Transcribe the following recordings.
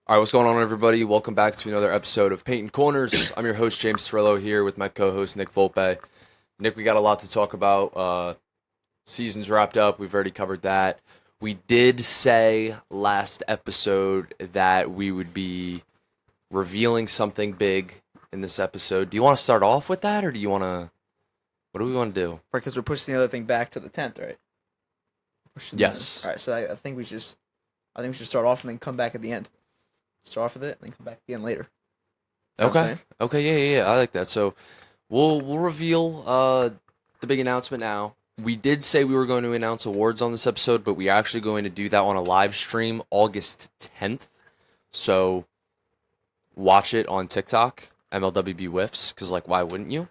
All right, what's going on, everybody? Welcome back to another episode of Paintin Corners. I'm your host, James Trillo, here with my co-host, Nick Volpe. Nick, we got a lot to talk about. Season's wrapped up. We've already covered that. We did say last episode that we would be revealing something big in this episode. Do you want to start off with that, or do you want to? What do we want to do? Because we're pushing the other thing back to the 10th, right? Yes. All right, so I think we should start off and then come back at the end. Start off with it and then come back at the end later. You know what I'm Okay. saying? Okay. Yeah. I like that. So we'll reveal the big announcement now. We did say we were going to announce awards on this episode, but we're actually going to do that on a live stream August 10th. So watch it on TikTok, MLWB Whiffs, because like why wouldn't you?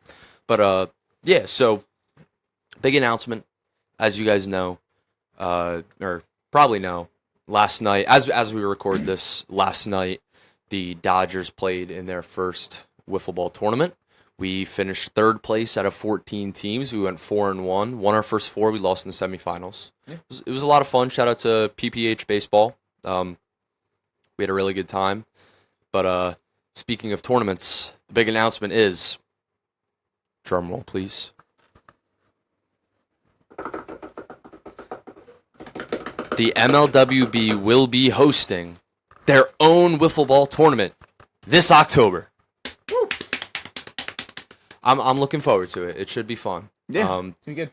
But yeah. So big announcement, as you guys know, or probably know. Last night, as we record this, last night the Dodgers played in their first wiffle ball tournament. We finished third place out of 14 teams. We went 4-1. Won our first four. We lost in the semifinals. Yeah. It was a lot of fun. Shout out to PPH Baseball. We had a really good time. But speaking of tournaments, the big announcement is, drum roll, please. The MLWB will be hosting their own wiffle ball tournament this October. Woo! I'm looking forward to it. It should be fun. Yeah, it's gonna be good.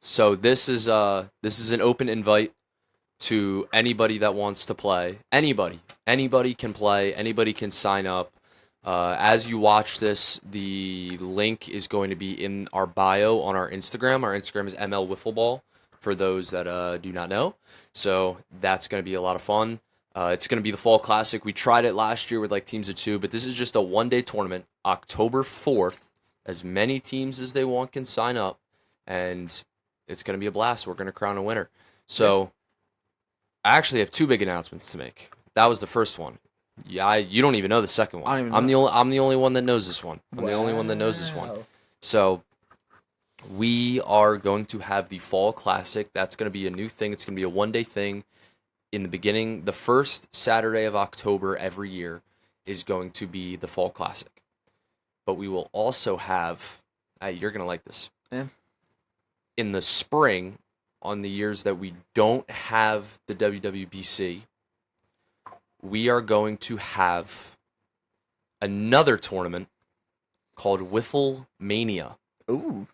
So this is an open invite to anybody that wants to play. Anybody can play. Anybody can sign up. As you watch this, the link is going to be in our bio on our Instagram. Our Instagram is ML Wiffle Ball, for those that do not know. So that's going to be a lot of fun. It's going to be the Fall Classic. We tried it last year with like teams of two, but this is just a one-day tournament, October 4th. As many teams as they want can sign up, and it's going to be a blast. We're going to crown a winner. So I actually have two big announcements to make. That was the first one. Yeah, you don't even know the second one. I don't even know. I'm the only one that knows this one. I'm the only one that knows this one. Wow. So we are going to have the Fall Classic. That's going to be a new thing. It's going to be a one-day thing. In the beginning, the first Saturday of October every year is going to be the Fall Classic. But we will also have, you're going to like this. Yeah. In the spring, on the years that we don't have the WWBC, we are going to have another tournament called Wiffle Mania. Ooh.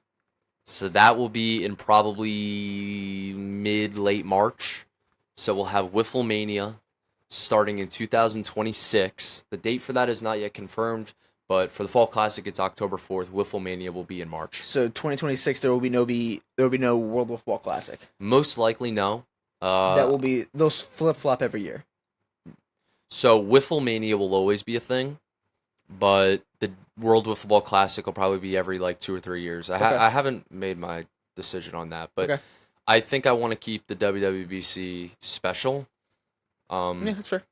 So that will be in probably late March. So we'll have Wiffle Mania starting in 2026. The date for that is not yet confirmed, but for the Fall Classic, it's October 4th. Wiffle Mania will be in March. So 2026, there will be no World of Ball Classic. Most likely, no. They'll flip flop every year. So Wiffle Mania will always be a thing, but the World Wiffle Ball Classic will probably be every like 2 or 3 years. I haven't made my decision on that, but Okay. I think I want to keep the WWBC special. Yeah, that's fair.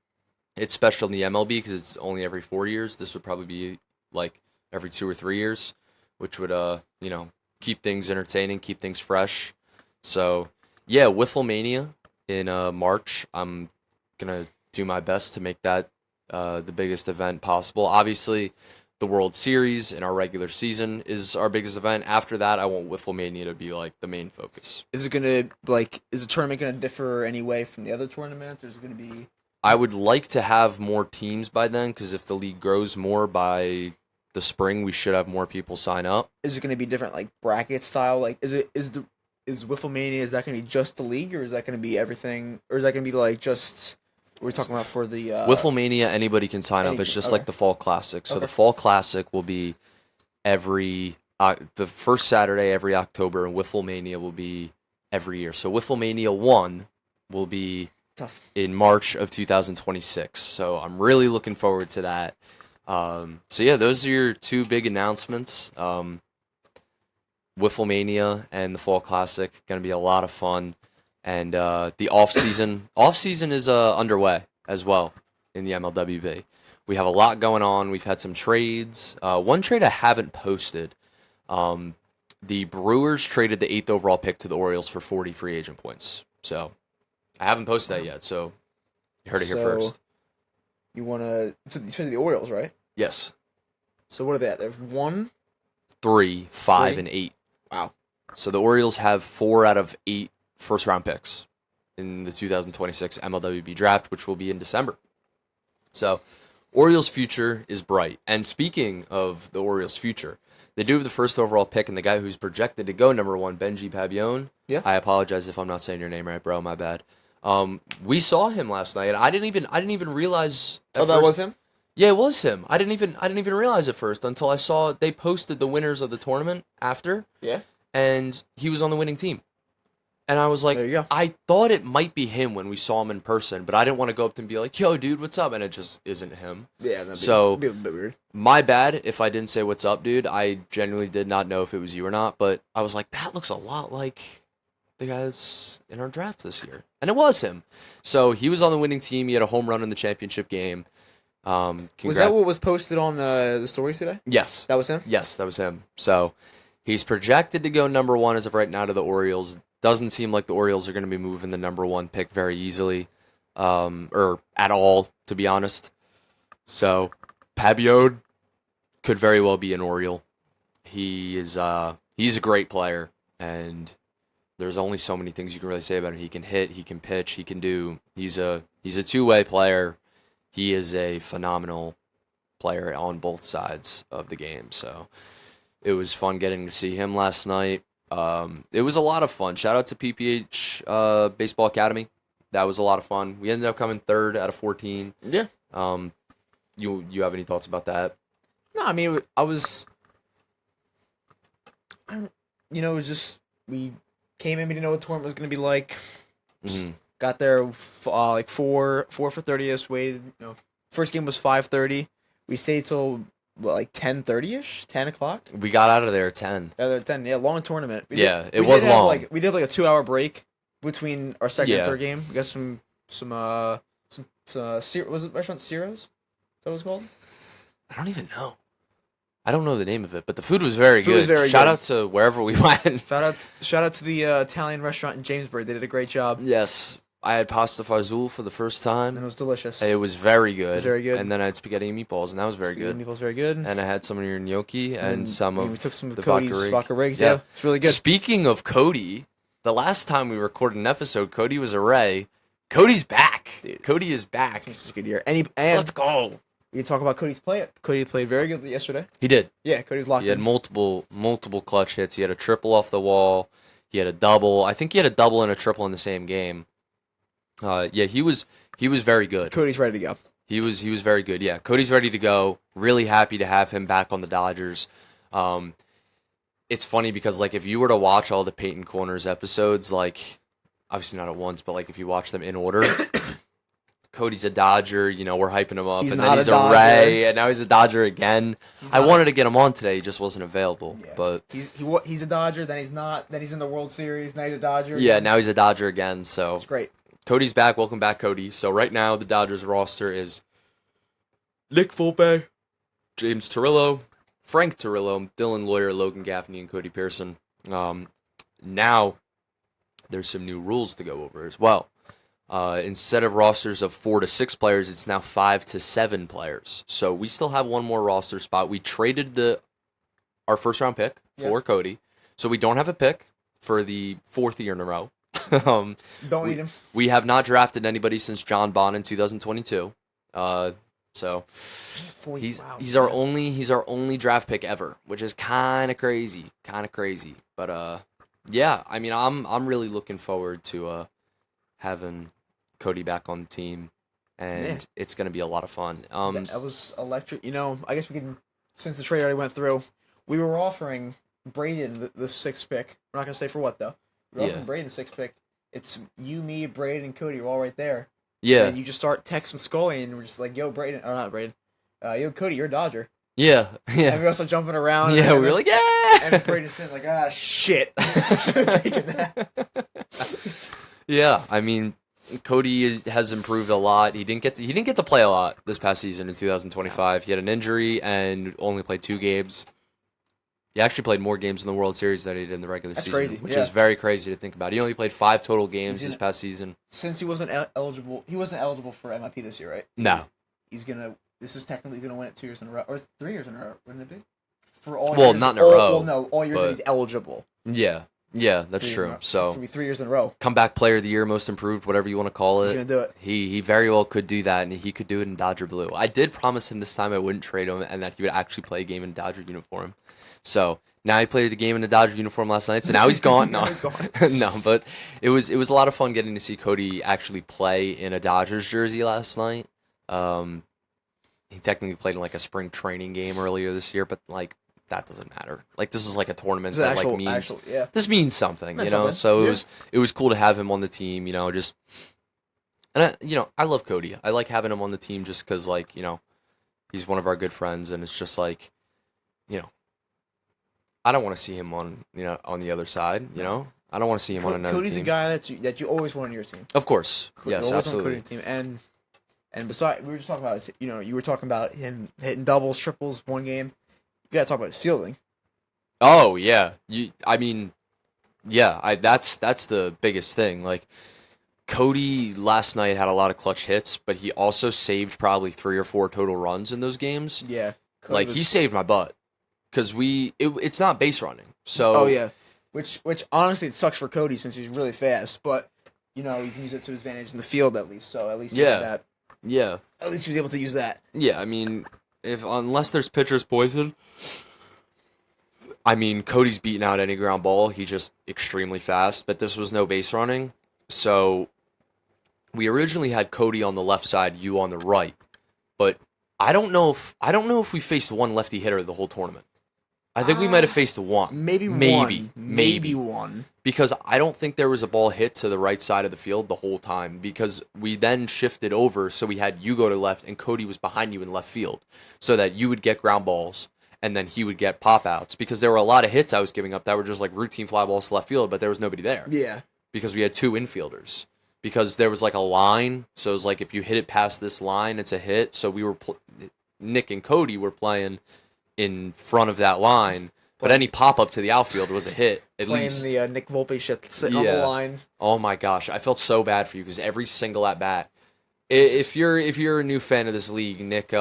It's special in the MLB because it's only every 4 years. This would probably be like every 2 or 3 years, which would keep things entertaining, keep things fresh. So yeah, Wiffle Mania in March. I'm gonna do my best to make that the biggest event possible. Obviously, the World Series in our regular season is our biggest event. After that, I want Wiffle Mania to be like the main focus. Is the tournament gonna differ anyway from the other tournaments, or is it gonna be? I would like to have more teams by then, because if the league grows more by the spring, we should have more people sign up. Is it gonna be different, like bracket style? Like, is Wiffle Mania? Is that gonna be just the league, or is that gonna be everything, or is that gonna be like just we're talking about for the Wiffle Mania, anybody can sign up. It's just like the Fall Classic. So Okay. the Fall Classic will be every the first Saturday every October, and Wiffle Mania will be every year. So Wiffle Mania 1 will be tough. in March of 2026. So I'm really looking forward to that. So yeah, those are your two big announcements. Wiffle Mania and the Fall Classic, going to be a lot of fun. And the off season is underway as well in the MLWB. We have a lot going on. We've had some trades. One trade I haven't posted. The Brewers traded the 8th overall pick to the Orioles for 40 free agent points. So I haven't posted that yet. So you heard it here first. You want to, especially the Orioles, right? Yes. So what are they at? They're 1, 3, 5, 3? and 8. Wow. So the Orioles have 4 out of 8 first-round picks in the 2026 MLWB draft, which will be in December. So Orioles' future is bright. And speaking of the Orioles' future, they do have the first overall pick, and the guy who's projected to go number 1, Benji Pabellon. Yeah. I apologize if I'm not saying your name right, bro. My bad. We saw him last night, and I didn't even realize. Oh, that was him? Yeah, it was him. I didn't even realize at first until I saw they posted the winners of the tournament after. Yeah. And he was on the winning team. And I was like, There you go. I thought it might be him when we saw him in person, but I didn't want to go up to him and be like, yo, dude, what's up? And it just isn't him. Yeah, that'd be a bit weird. My bad if I didn't say what's up, dude. I genuinely did not know if it was you or not, but I was like, that looks a lot like the guys in our draft this year. And it was him. So he was on the winning team. He had a home run in the championship game. Was that what was posted on the stories today? Yes. That was him? Yes, that was him. So he's projected to go number 1 as of right now to the Orioles. Doesn't seem like the Orioles are going to be moving the number 1 pick very easily, or at all, to be honest. So Pabellon could very well be an Oriole. He's a great player, and there's only so many things you can really say about him. He can hit, he can pitch, he can do. He's a two-way player. He is a phenomenal player on both sides of the game. So it was fun getting to see him last night. It was a lot of fun. Shout out to PPH Baseball Academy. That was a lot of fun. We ended up coming 3rd out of 14. Yeah. You have any thoughts about that? No, I mean, it was just, we came in, we didn't know what the tournament was going to be like. Mm-hmm. Got there like 4 for 30ish, waited. First game was 5:30. We stayed till like 10:30ish, 10 o'clock. We got out of there at 10. Out of 10, yeah, long tournament. It was long. We did like a 2-hour break between our second and third game. We got some was it restaurant Ciro's? Is that what it was called? I don't even know. I don't know the name of it, but the food was very good. Was Shout out to wherever we went. Shout out to the Italian restaurant in Jamesburg. They did a great job. Yes. I had pasta fazool for the first time. And it was delicious. It was very good. It was very good. And then I had spaghetti and meatballs, and that was very good. Meatballs very good. And I had some of your gnocchi and some of we took some of the Cody's vodka rigs. Yeah. Yeah, it's really good. Speaking of Cody, the last time we recorded an episode, Cody was away. Cody's back. Dude, Cody is back. It's such a good year. And Let's go. You talk about Cody's play. Cody played very good yesterday. He did. Yeah, Cody's locked He had in. multiple clutch hits. He had a triple off the wall. He had a double. I think he had a double and a triple in the same game. He was very good. Cody's ready to go. He was very good. Yeah, Cody's ready to go. Really happy to have him back on the Dodgers. It's funny because like if you were to watch all the Paintin Corners episodes, like obviously not at once, but like if you watch them in order, Cody's a Dodger. We're hyping him up, He's and not then he's a a Dodger. Ray, and now he's a Dodger again. I wanted to get him on today, he just wasn't available. Yeah. But he's a Dodger. Then he's not. Then he's in the World Series. Now he's a Dodger. yeah, now he's a Dodger again. So It's great. Cody's back. Welcome back, Cody. So right now the Dodgers roster is Nick Volpe, James Torillo, Frank Torillo, Dylan Lawyer, Logan Gaffney, and Cody Pearson. Now there's some new rules to go over as well. Instead of rosters of 4 to 6 players, it's now 5 to 7 players. So we still have one more roster spot. We traded our first round pick for Cody, so we don't have a pick for the 4th year in a row. Don't need him. We have not drafted anybody since John Bond in 2022. So he's our only draft pick ever, which is kind of crazy. But yeah, I mean, I'm really looking forward to having Cody back on the team, and it's gonna be a lot of fun. That was electric. I guess we can, since the trade already went through, we were offering Braden the 6th pick. We're not gonna say for what though. We're offering Braden the 6th pick. It's you, me, Braden, and Cody. We're all right there. Yeah. And you just start texting Scully, and we're just like, "Yo, Braden, or not Braden, yo, Cody, you're a Dodger." Yeah. And we also jumping around. Yeah, we were like, yeah. And Braden's sitting like, shit. Should have taken that. Yeah, I mean, Cody has improved a lot. He didn't get to play a lot this past season in 2025. He had an injury and only played 2 games. He actually played more games in the World Series than he did in the regular season, crazy, which is very crazy to think about. He only played 5 total games this past season. Since he wasn't eligible for MIP this year, right? No. This is technically gonna win it 2 years in a row or 3 years in a row, wouldn't it be? For all Well, years, not in a row. Well, no, all years that but he's eligible. yeah, that's true. So For me, 3 years in a row. comeback player of the year, most improved, whatever you want to call it. He's gonna do it. He very well could do that, and he could do it in Dodger blue. I did promise him this time I wouldn't trade him, and that he would actually play a game in Dodger uniform. So now he played a game in a Dodger uniform last night. So now he's gone. No, he's gone. no, but it was a lot of fun getting to see Cody actually play in a Dodgers jersey last night. He technically played in like a spring training game earlier this year, but like that doesn't matter. Like this was like a tournament that like means this means something, you know. So it was cool to have him on the team, you know. Just and I love Cody. I like having him on the team just because like he's one of our good friends, and it's just like I don't want to see him on on the other side. I don't want to see him on another Cody's team. a guy that you always want on your team. Of course, yes, absolutely. Cody on team. And besides, we were just talking about you were talking about him hitting doubles, triples one game. You gotta talk about his fielding. Oh yeah, that's the biggest thing. Like Cody last night had a lot of clutch hits, but he also saved probably 3 or 4 total runs in those games. Yeah, he saved my butt because it's not base running. So oh yeah, which honestly it sucks for Cody since he's really fast, but you can use it to his advantage in the field at least. So at least he did that. Yeah. At least he was able to use that. Yeah, unless there's pitcher's poison, Cody's beating out any ground ball. He's just extremely fast, but this was no base running. So we originally had Cody on the left side, you on the right. But I don't know if we faced one lefty hitter the whole tournament. I think we might have faced one. Maybe one. Because I don't think there was a ball hit to the right side of the field the whole time, because we then shifted over, so we had you go to left and Cody was behind you in left field, so that you would get ground balls and then he would get pop outs, because there were a lot of hits I was giving up that were just like routine fly balls to left field, but there was nobody there. Yeah. Because we had 2 infielders. Because there was like a line, so it was like if you hit it past this line, it's a hit. So we were Nick and Cody were playing in front of that line, but any pop up to the outfield was a hit. At least the Nick Volpe shit sitting on the line. Oh my gosh, I felt so bad for you because every single at bat. If you're a new fan of this league, Nick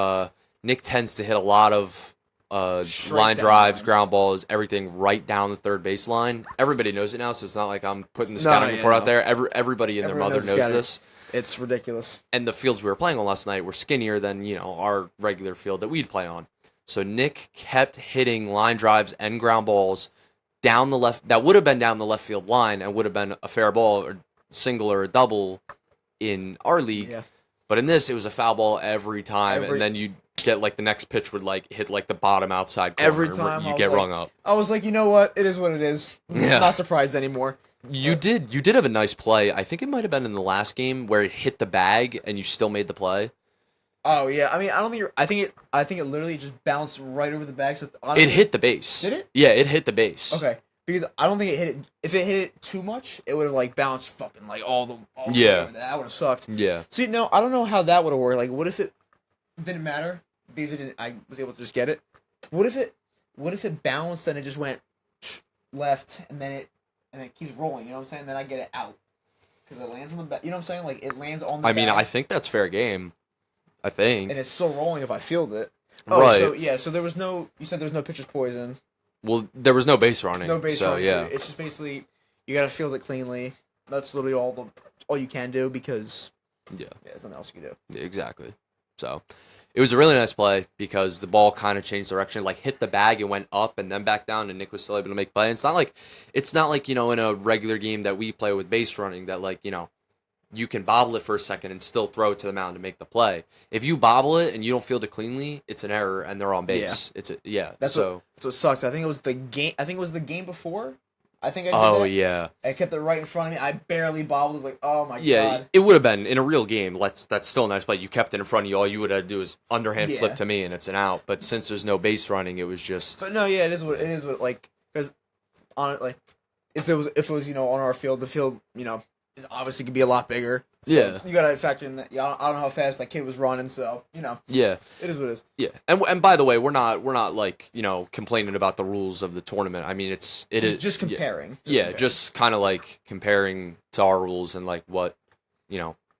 tends to hit a lot of line drives, ground balls, everything right down the third baseline. Everybody knows it now, so it's not like I'm putting the scouting report out there. Everybody and their mother knows this. It's ridiculous. And the fields we were playing on last night were skinnier than our regular field that we'd play on. So Nick kept hitting line drives and ground balls down the left. That would have been down the left field line and would have been a fair ball or single or a double in our league. Yeah. But in this, it was a foul ball every time, and then you'd get like the next pitch would like hit like the bottom outside corner. Every time you get rung up. I was like, you know what? It is what it is. Yeah. I'm not surprised anymore. You did have a nice play. I think it might have been in the last game where it hit the bag and you still made the play. Oh yeah, I don't think I think it literally just bounced right over the bag. So honestly, it hit the base. Did it? Yeah, it hit the base. Okay, because I don't think it hit it. If it hit it too much, it would have like bounced fucking like all the way over. That would have sucked. Yeah. See, no, I don't know how that would have worked. Like, what if it didn't matter because I was able to just get it? What if it bounced and it just went left and then it keeps rolling? You know what I'm saying? Then I get it out because it lands on the back. You know what I'm saying? Like it lands on the. I think that's fair game. I think. And it's still rolling if I field it. Oh, right. So there was no. You said there was no pitcher's poison. Well, there was no base running. No base running. Yeah. So it's just basically you got to field it cleanly. That's literally all you can do because. Yeah. There's nothing else you can do. Exactly. So, it was a really nice play because the ball kind of changed direction, like hit the bag and went up and then back down, and Nick was still able to make play. And it's not like in a regular game that we play with base running that you can bobble it for a second and still throw it to the mound to make the play. If you bobble it and you don't field it cleanly, it's an error and they're on base. Yeah. That's what sucks. I think it was the game before. I think I did that. Yeah. I kept it right in front of me. I barely bobbled. I was like, oh my god. Yeah, it would have been in a real game. That's still a nice play. You kept it in front of you. All you would have to do is underhand flip to me and it's an out. But since there's no base running, it was just. But no, yeah, it is what like because on like if it was on our field, the field is obviously could be a lot bigger. So yeah, you gotta factor in that. I don't know how fast that kid was running, so Yeah, it is what it is. Yeah, and by the way, we're not like complaining about the rules of the tournament. I mean, it is just comparing. Just kind of like comparing to our rules and like what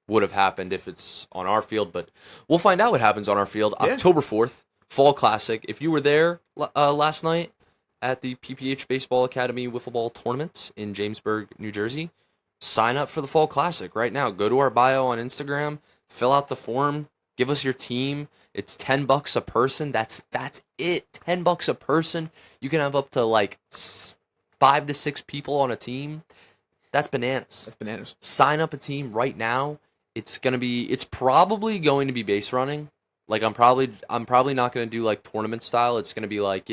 would have happened if it's on our field, but we'll find out what happens on our field. Yeah. October 4th, Fall Classic. If you were there last night at the PPH Baseball Academy Wiffle Ball Tournament in Jamesburg, New Jersey, sign up for the Fall Classic right now. Go to our bio on Instagram, fill out the form, give us your team. It's $10 a person. That's it. $10 a person. You can have up to like 5 to 6 people on a team. That's bananas. That's bananas. Sign up a team right now. It's probably going to be base running. Like I'm probably not going to do like tournament style. It's going to be like,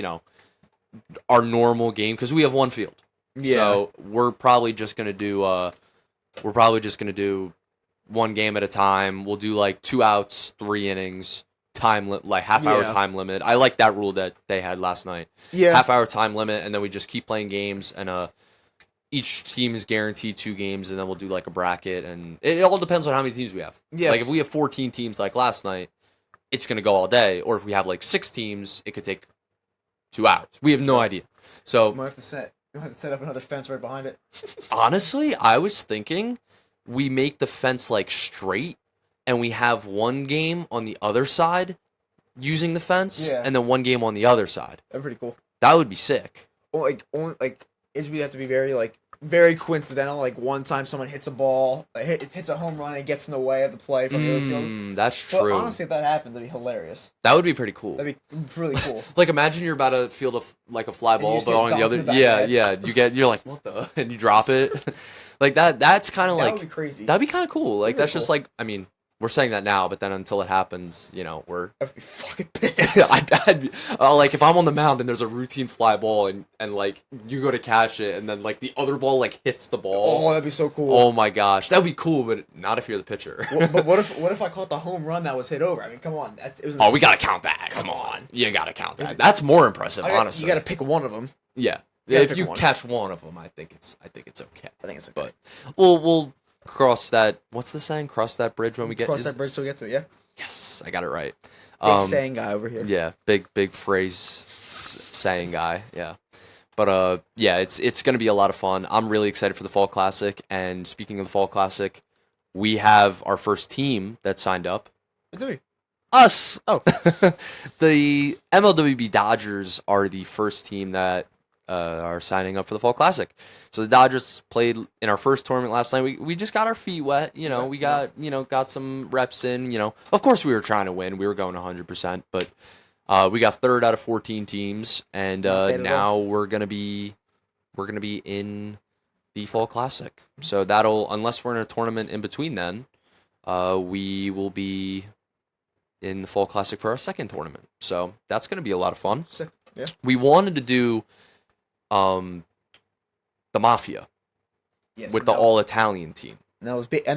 our normal game because we have one field. Yeah. So we're probably just going to do one game at a time. We'll do like 2 outs, 3 innings, half-hour time limit. I like that rule that they had last night. Yeah. Half-hour time limit, and then we just keep playing games, and each team is guaranteed 2 games, and then we'll do like a bracket, and it all depends on how many teams we have. Yeah. Like if we have 14 teams like last night, it's going to go all day, or if we have like 6 teams, it could take 2 hours. We have no idea. So You might have to set up another fence right behind it. honestly, I was thinking we make the fence like straight, and we have one game on the other side using the fence, Yeah. and then one game on the other side. That'd be pretty cool. That would be sick. Or it would have to be very coincidental. Like one time someone hits a ball, hits a home run, and gets in the way of the play from the other field. That's But true. honestly, if that happens, that'd be hilarious. That would be pretty cool. That'd be really cool. Like imagine you're about to field a fly And you ball, just but get on the donked other, in the back of the head. you're like what the, and you drop it, like that. That's kind of That like would be crazy. that'd be kind of cool. Like That'd be that's just cool. like we're saying that now, but then until it happens, we're. I'd be fucking pissed. I'd be, like if I'm on the mound and there's a routine fly ball and like you go to catch it and then like the other ball like hits the ball. Oh, that'd be so cool. Oh my gosh, that'd be cool, but not if you're the pitcher. But what if I caught the home run that was hit over? I mean, come on. It was Oh, we gotta count that. Come on, you gotta count that. That's more impressive, honestly. You gotta pick one of them. Yeah, gotta if pick you one. catch one of them, I think it's okay. I think it's okay. But we'll cross that. What's the saying? Cross that bridge when we get. Cross that bridge so we get to it. Yeah. Yes, I got it right. Big saying guy over here. Yeah, big phrase saying guy. Yeah. But yeah, it's gonna be a lot of fun. I'm really excited for the Fall Classic. And speaking of the Fall Classic, we have our first team that signed up. Do we? Us. Oh. The MLWB Dodgers are the first team that are signing up for the Fall Classic. So the Dodgers played in our first tournament last night. We just got our feet wet. We got some reps in. Of course we were trying to win. We were going 100%, but we got 3rd out of 14 teams, and now we're gonna be in the Fall Classic. So unless we're in a tournament in between then, we will be in the Fall Classic for our second tournament. So that's gonna be a lot of fun. Sick. Yeah. We wanted to do the Mafia Yes, with the all-Italian team. And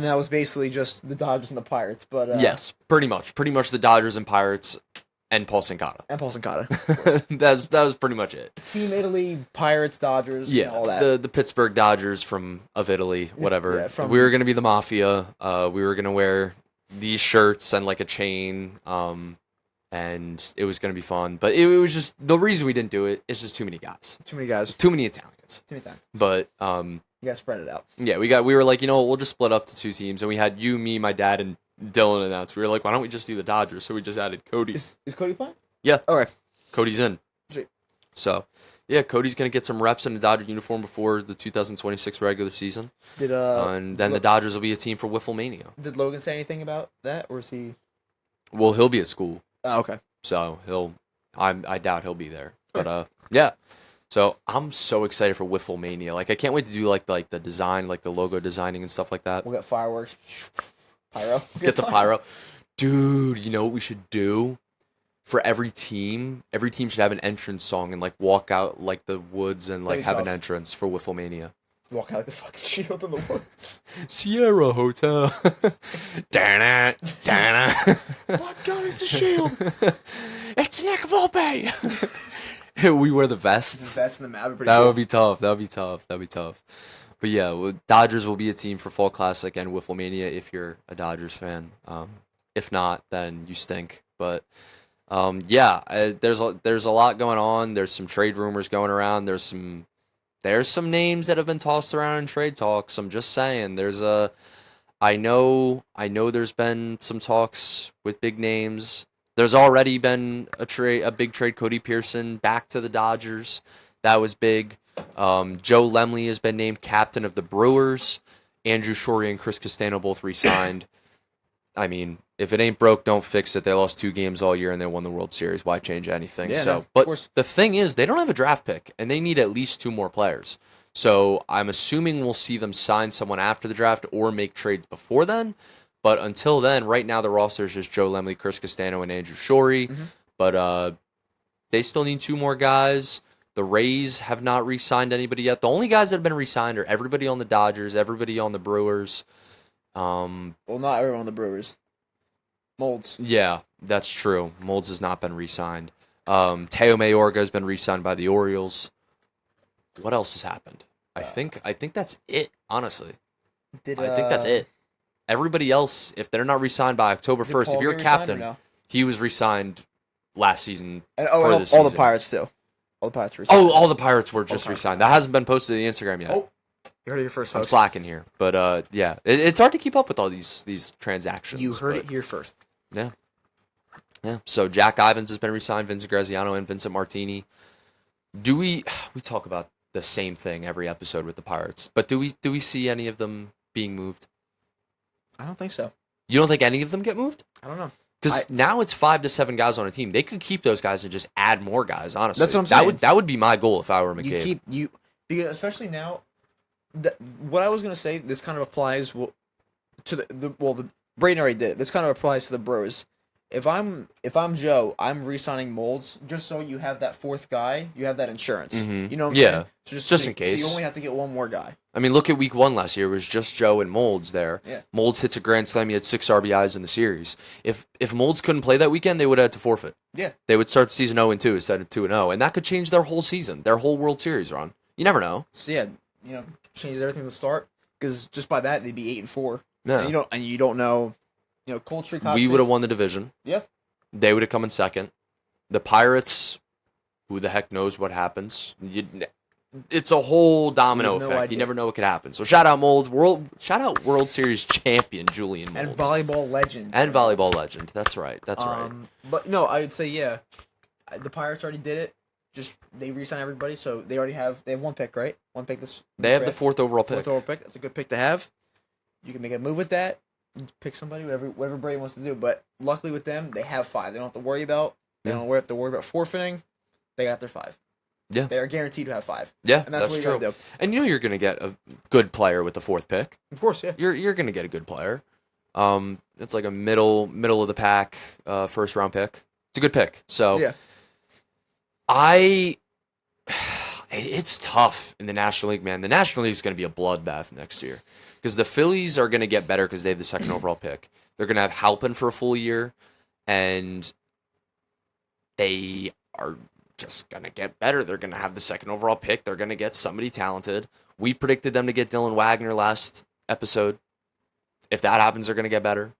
that was basically just the Dodgers and the Pirates, but Yes, pretty much the Dodgers and Pirates and Paul Sincata. and Paul Sincata. that was pretty much it. Team Italy, Pirates, Dodgers, Yeah, all that. the Pittsburgh Dodgers of Italy, whatever. Yeah, we were gonna be the Mafia. We were gonna wear these shirts and like a chain. And it was gonna be fun, but it was just the reason we didn't do it is just too many guys, Too many guys. too many Italians. Too many times. But You gotta spread it out. yeah, we were like, we'll just split up to 2 teams, and we had you, me, my dad, and Dylan announced. We were like, why don't we just do the Dodgers? So we just added Cody. Is Cody playing? Yeah. Okay. Cody's in. Sweet. So yeah, Cody's gonna get some reps in the Dodger uniform before the 2026 regular season, Did and then the Dodgers will be a team for Wiffle Mania. Did Logan say anything about that, or is he? Well, he'll be at school. Oh, okay. So I doubt he'll be there. But yeah. So I'm so excited for Wiffle Mania. Like I can't wait to do like the design, like the logo designing and stuff like that. We'll get fireworks. Pyro. Get the pyro. Dude, you know what we should do? For every team should have an entrance song and like walk out like the woods and like have an entrance for Wiffle Mania. Walk out like the fucking shield in the woods. Sierra Hotel. Dana. My God, it's a shield. It's Nick Volpe. We wear the vests. The best in the map. That would be tough. That'd be tough. But yeah, Dodgers will be a team for Fall Classic and Wiffle Mania if you're a Dodgers fan. If not, then you stink. But yeah, there's a lot going on. There's some trade rumors going around. There's some names that have been tossed around in trade talks. I'm just saying. I know there's been some talks with big names. There's already been a big trade, Cody Pearson back to the Dodgers. That was big. Joe Lemley has been named captain of the Brewers. Andrew Shorey and Chris Castano both re-signed. I mean, if it ain't broke, don't fix it. They lost 2 games all year and they won the World Series. Why change anything? Yeah, so, no, but the thing is, they don't have a draft pick, and they need at least 2 more players. So I'm assuming we'll see them sign someone after the draft or make trades before then. But until then, right now the roster is just Joe Lemley, Chris Castano, and Andrew Shorey. Mm-hmm. But they still need 2 more guys. The Rays have not re-signed anybody yet. The only guys that have been re-signed are everybody on the Dodgers, everybody on the Brewers. Well, not everyone on the Brewers. Molds. Yeah, that's true. Molds has not been re-signed. Teo Mayorga has been re-signed by the Orioles. What else has happened? I think that's it, honestly. I think that's it. Everybody else, if they're not re-signed by October 1st, if you're a captain, no? he was re-signed last season. And, for and this all season. the Pirates, too. All the Pirates re-signed. Oh, all the Pirates were just re-signed. That hasn't been posted to the Instagram yet. Oh, you heard it here first, I'm folks. slacking here. But, yeah, it's hard to keep up with all these transactions. You heard it here first. Yeah. Yeah. So Jack Ivins has been re-signed, Vincent Graziano and Vincent Martini. We talk about the same thing every episode with the Pirates, but do we see any of them being moved? I don't think so. You don't think any of them get moved? I don't know. Because now it's 5 to 7 guys on a team. They could keep those guys and just add more guys. Honestly, that's what I'm saying. That would be my goal if I were McCabe. Because especially now. What I was gonna say, this kind of applies to the Braden already did. This kind of applies to the Brewers. If I'm Joe, I'm re-signing Molds just so you have that 4th guy. You have that insurance. Mm-hmm. You know what I'm saying? So just in case. So you only have to get one more guy. I mean, look at week 1 last year. It was just Joe and Molds there. Yeah. Molds hits a grand slam. He had 6 RBIs in the series. If Molds couldn't play that weekend, they would have had to forfeit. Yeah. They would start the season 0-2 instead of 2-0, and that could change their whole season, their whole World Series run. You never know. So yeah, changes everything to start because just by that they'd be 8-4. Yeah. And you don't know, Coltree. We would have won the division. Yeah. They would have come in second. The Pirates, who the heck knows what happens? It's a whole domino effect. Idea. You never know what could happen. So shout out Molds, shout out World Series champion Julian Molds. And volleyball legend. That's right. That's right. But no, I would say yeah. The Pirates already did it. Just they re-signed everybody, so they have 1 pick, right? 1 pick this. They have the 4th overall pick. 4th overall pick. That's a good pick to have. You can make a move with that. Pick somebody, whatever Brady wants to do. But luckily with them, they have 5. They don't have to worry about. They don't have to worry about forfeiting. They got their 5. Yeah, they are guaranteed to have 5. Yeah, and that's what true. You gotta do. And you're gonna get a good player with the 4th pick. Of course, yeah. You're gonna get a good player. It's like a middle of the pack 1st round pick. It's a good pick. So yeah. It's tough in the National League, man. The National League is going to be a bloodbath next year because the Phillies are going to get better because they have the 2nd overall pick. They're going to have Halpin for a full year, and they are just going to get better. They're going to have the 2nd overall pick. They're going to get somebody talented. We predicted them to get Dylan Wagner last episode. If that happens, they're going to get better.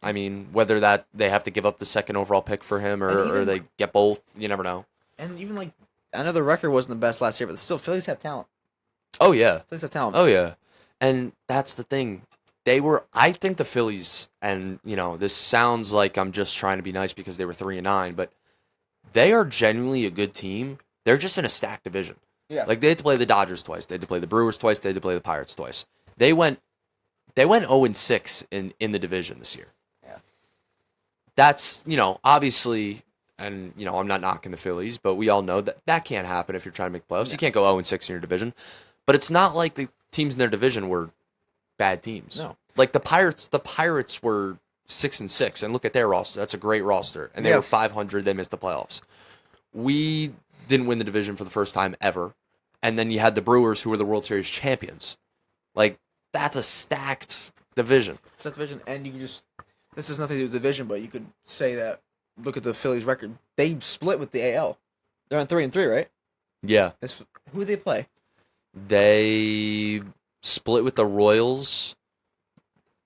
I mean, whether that they have to give up the 2nd overall pick for him or they get both, you never know. And even I know the record wasn't the best last year, but still, Phillies have talent. Oh, yeah. Phillies have talent. Oh, yeah. And that's the thing. I think the Phillies, and, this sounds like I'm just trying to be nice because they were 3-9, but they are genuinely a good team. They're just in a stacked division. Yeah. They had to play the Dodgers twice. They had to play the Brewers twice. They had to play the Pirates twice. They went 0-6 in the division this year. Yeah. That's, obviously... And, I'm not knocking the Phillies, but we all know that can't happen if you're trying to make playoffs. No. You can't go 0-6 in your division. But it's not like the teams in their division were bad teams. No. Like the Pirates were 6-6, and look at their roster. That's a great roster. And they were 500. They missed the playoffs. We didn't win the division for the first time ever. And then you had the Brewers, who were the World Series champions. That's a stacked division. It's that division, and you can just... This has nothing to do with division, but you could say that... Look at the Phillies' record. They split with the AL. They're on 3-3, right? Yeah. Who did they play? They split with the Royals.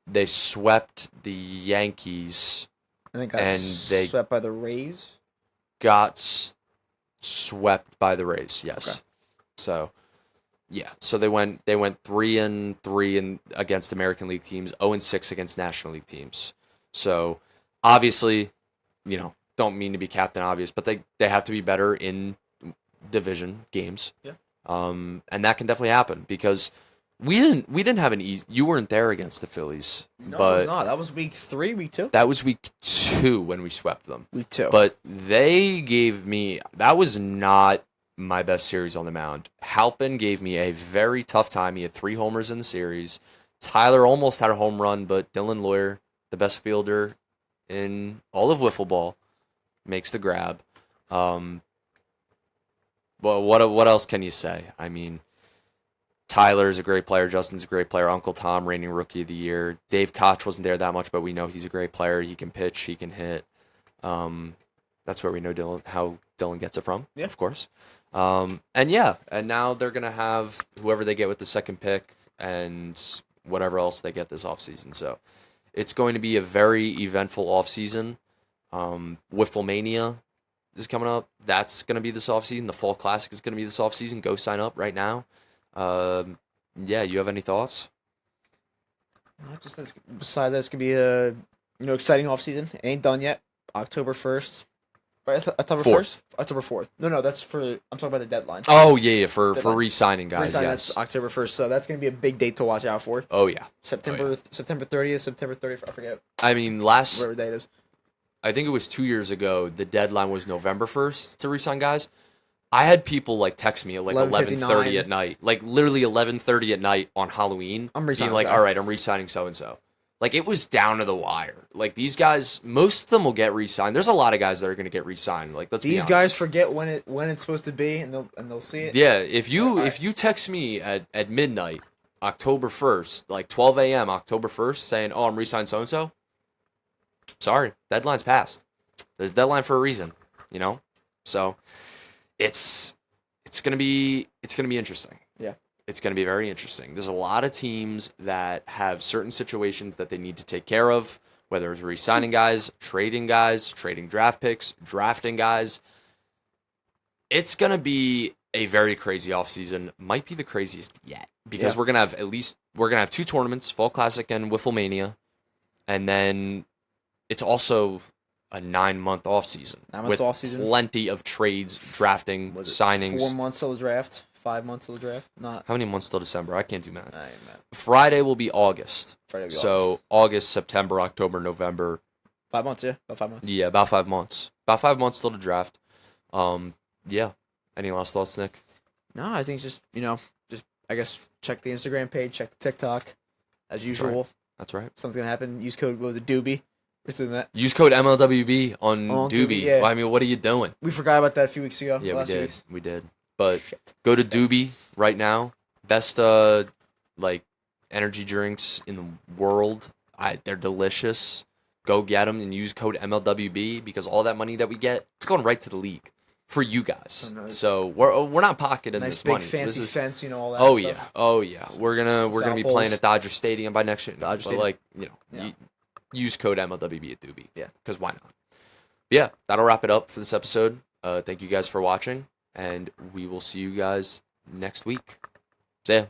They swept the Yankees. And they got swept by the Rays? Got swept by the Rays, yes. Okay. So, Yeah, so they went 3-3 against American League teams, 0-6 against National League teams. So obviously, don't mean to be Captain Obvious, but they have to be better in division games. Yeah. And that can definitely happen because we didn't have an easy. You weren't there against the Phillies, No, but it was not. That was week 3, week 2. that was week 2 when we swept them. Week 2. But they gave me that was not my best series on the mound. Halpin gave me a very tough time. He had 3 homers in the series. Tyler almost had a home run, but Dylan Lawyer, the best fielder in all of wiffle ball, makes the grab. Well, what else can you say? I mean, Tyler's a great player. Justin's a great player. Uncle Tom, reigning Rookie of the Year. Dave Koch wasn't there that much, but we know he's a great player. He can pitch. He can hit. That's where we know how Dylan gets it from, Yeah. of course. And now they're going to have whoever they get with the second pick and whatever else they get this offseason. So it's going to be a very eventful offseason. Wifflemania is coming up. That's going to be this offseason. The Fall Classic is going to be this offseason. Go sign up right now. You have any thoughts? Not just that. Besides that, it's gonna be a exciting offseason. It ain't done yet. October 1st. Right, October 1st? October 4th. No, that's for. I'm talking about the deadline. Oh yeah, for Deadline. re-signing guys. Re-sign, Yes. That's October 1st. So that's gonna be a big date to watch out for. Oh yeah. September 30th, September 30th. I forget. I mean, Whatever day it is. I think it was 2 years ago. The deadline was November 1st to re-sign guys. I had people text me at 11:30 at night, literally 11:30 at night on Halloween. I'm re-signing. Being all right, I'm re-signing so and so. It was down to the wire. These guys, most of them will get re-signed. There's a lot of guys that are going to get re-signed. Let's be honest. These guys forget when it's supposed to be, and they'll see it. Yeah, if you text me at midnight, October 1st, 12 a.m. October 1st, saying, "Oh, I'm re-signed so and so," sorry, deadline's passed. There's a deadline for a reason, So it's gonna be interesting. Yeah. It's going to be very interesting. There's a lot of teams that have certain situations that they need to take care of, whether it's re-signing guys, trading draft picks, drafting guys. It's going to be a very crazy offseason. Might be the craziest yet because we're going to have 2 tournaments, Fall Classic and Wifflemania, and then it's also a 9-month offseason with plenty of trades, drafting, signings. 4 months till the draft. 5 months till the draft? Not. How many months till December? I can't do math. I ain't mad. Friday will be August. August, September, October, November. 5 months, yeah. About 5 months. Yeah, about 5 months. About 5 months till the draft. Yeah. Any last thoughts, Nick? No, I think just I guess check the Instagram page, check the TikTok, as usual. That's right. Something's gonna happen. Use code Doobie. We're doing that. Use code MLWB on Doobie. Yeah. Well, I mean, what are you doing? We forgot about that a few weeks ago. Yeah, we did. But go to Doobie right now. Best energy drinks in the world. They're delicious. Go get them and use code MLWB because all that money that we get, it's going right to the league for you guys. Oh, nice. So we're not pocketing nice this big money. Fancy this is fence, all that. Oh stuff. yeah. We're gonna be playing at Dodger Stadium by next year. Use code MLWB at Doobie. Yeah. Because why not? But yeah, that'll wrap it up for this episode. Thank you guys for watching. And we will see you guys next week. See ya.